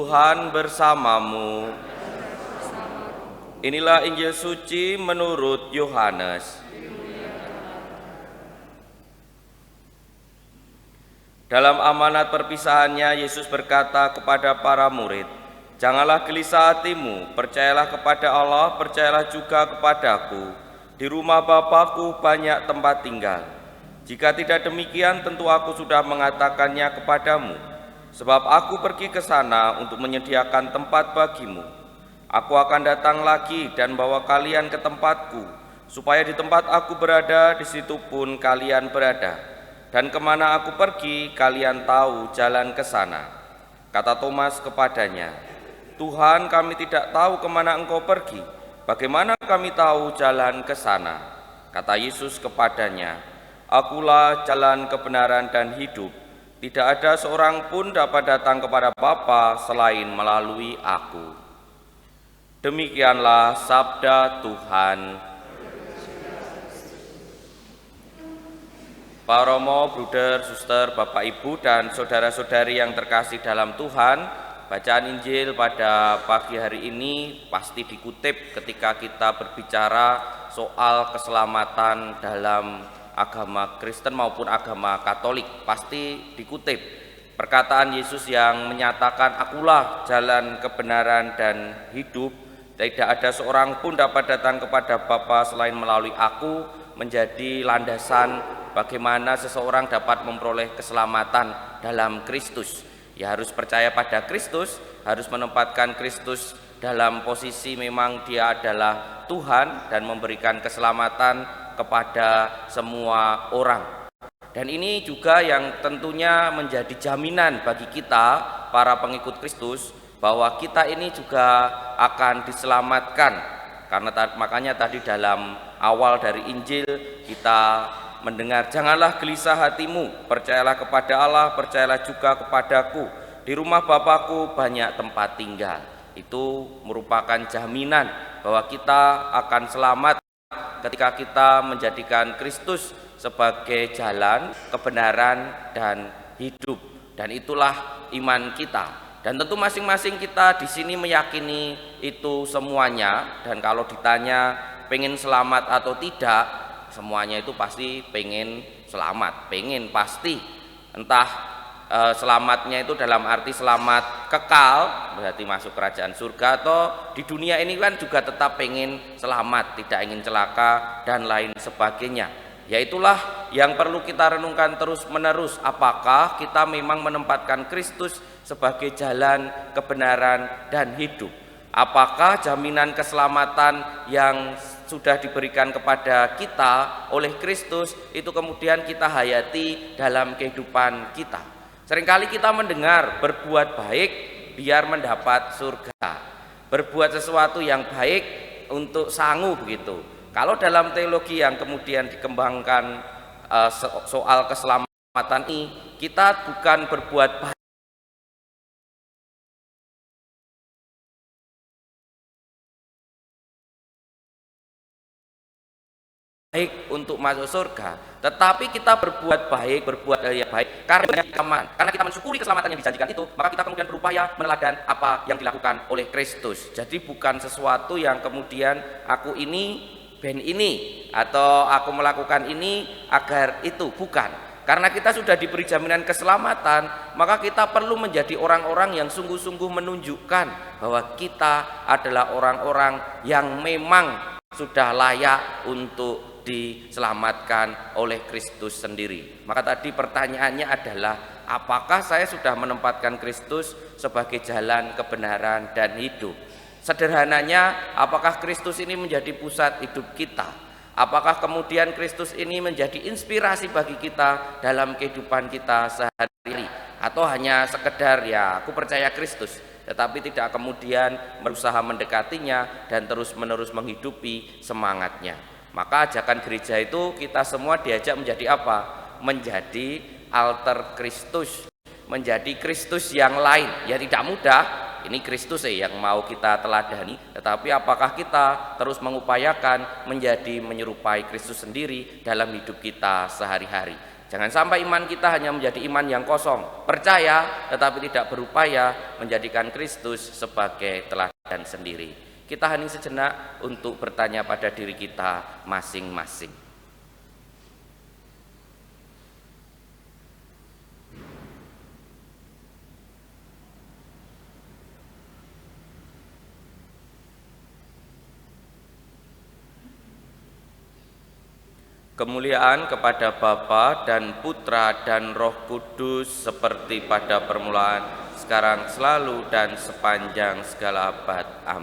Tuhan bersamamu. Inilah Injil suci menurut Yohanes. Dalam amanat perpisahannya, Yesus berkata kepada para murid, "Janganlah gelisah hatimu, percayalah kepada Allah, percayalah juga kepadaku. Di rumah Bapa-Ku banyak tempat tinggal. Jika tidak demikian, tentu aku sudah mengatakannya kepadamu. Sebab aku pergi ke sana untuk menyediakan tempat bagimu. Aku akan datang lagi dan bawa kalian ke tempatku, supaya di tempat aku berada, di situ pun kalian berada. Dan kemana aku pergi, kalian tahu jalan ke sana." Kata Thomas kepadanya, "Tuhan, kami tidak tahu kemana Engkau pergi. Bagaimana kami tahu jalan ke sana?" Kata Yesus kepadanya, "Akulah jalan, kebenaran, dan hidup. Tidak ada seorang pun dapat datang kepada Bapa selain melalui Aku." Demikianlah sabda Tuhan. Pak Romo, Bruder, Suster, Bapak Ibu, dan saudara-saudari yang terkasih dalam Tuhan, bacaan Injil pada pagi hari ini pasti dikutip ketika kita berbicara soal keselamatan dalam agama Kristen maupun agama Katolik. Pasti dikutip perkataan Yesus yang menyatakan, "Akulah jalan, kebenaran, dan hidup. Tidak ada seorang pun dapat datang kepada Bapa selain melalui Aku," menjadi landasan bagaimana seseorang dapat memperoleh keselamatan dalam Kristus. Ya, harus percaya pada Kristus, harus menempatkan Kristus dalam posisi memang Dia adalah Tuhan dan memberikan keselamatan kepada semua orang. Dan ini juga yang tentunya menjadi jaminan bagi kita para pengikut Kristus bahwa kita ini juga akan diselamatkan. Karena makanya tadi dalam awal dari Injil kita mendengar, "Janganlah gelisah hatimu, percayalah kepada Allah, percayalah juga kepadaku. Di rumah Bapa-Ku banyak tempat tinggal." Itu merupakan jaminan bahwa kita akan selamat ketika kita menjadikan Kristus sebagai jalan, kebenaran, dan hidup. Dan itulah iman kita. Dan tentu masing-masing kita di sini meyakini itu semuanya. Dan kalau ditanya pengen selamat atau tidak, semuanya itu pasti pengen selamat, pengen pasti. Entah selamatnya itu dalam arti selamat kekal, berarti masuk kerajaan surga, atau di dunia ini kan juga tetap pengen selamat, tidak ingin celaka dan lain sebagainya. Yaitulah yang perlu kita renungkan terus menerus, apakah kita memang menempatkan Kristus sebagai jalan, kebenaran, dan hidup. Apakah jaminan keselamatan yang sudah diberikan kepada kita oleh Kristus itu kemudian kita hayati dalam kehidupan kita. Seringkali kita mendengar berbuat baik biar mendapat surga, berbuat sesuatu yang baik untuk sangu begitu. Kalau dalam teologi yang kemudian dikembangkan soal keselamatan ini, kita bukan berbuat baik untuk masuk surga, tetapi kita berbuat baik, berbuat yang baik karena kita mensyukuri keselamatan yang dijanjikan itu, maka kita kemudian berupaya meneladan apa yang dilakukan oleh Kristus. Jadi bukan sesuatu yang kemudian aku ini ben ini atau aku melakukan ini agar itu, bukan. Karena kita sudah diberi jaminan keselamatan, maka kita perlu menjadi orang-orang yang sungguh-sungguh menunjukkan bahwa kita adalah orang-orang yang memang sudah layak untuk diselamatkan oleh Kristus sendiri. Maka tadi pertanyaannya adalah, apakah saya sudah menempatkan Kristus sebagai jalan, kebenaran, dan hidup? Sederhananya, apakah Kristus ini menjadi pusat hidup kita? Apakah kemudian Kristus ini menjadi inspirasi bagi kita dalam kehidupan kita sehari-hari? Atau hanya sekedar ya aku percaya Kristus, tetapi tidak kemudian berusaha mendekatinya dan terus-menerus menghidupi semangatnya? Maka ajakan gereja itu kita semua diajak menjadi apa? Menjadi alter Kristus, menjadi Kristus yang lain. Ya tidak mudah, ini Kristus yang mau kita teladani, tetapi apakah kita terus mengupayakan menjadi menyerupai Kristus sendiri dalam hidup kita sehari-hari? Jangan sampai iman kita hanya menjadi iman yang kosong, percaya tetapi tidak berupaya menjadikan Kristus sebagai teladan sendiri. Kita hening sejenak untuk bertanya pada diri kita masing-masing. Kemuliaan kepada Bapa dan Putra dan Roh Kudus seperti pada permulaan, sekarang, selalu, dan sepanjang segala abad. Amin.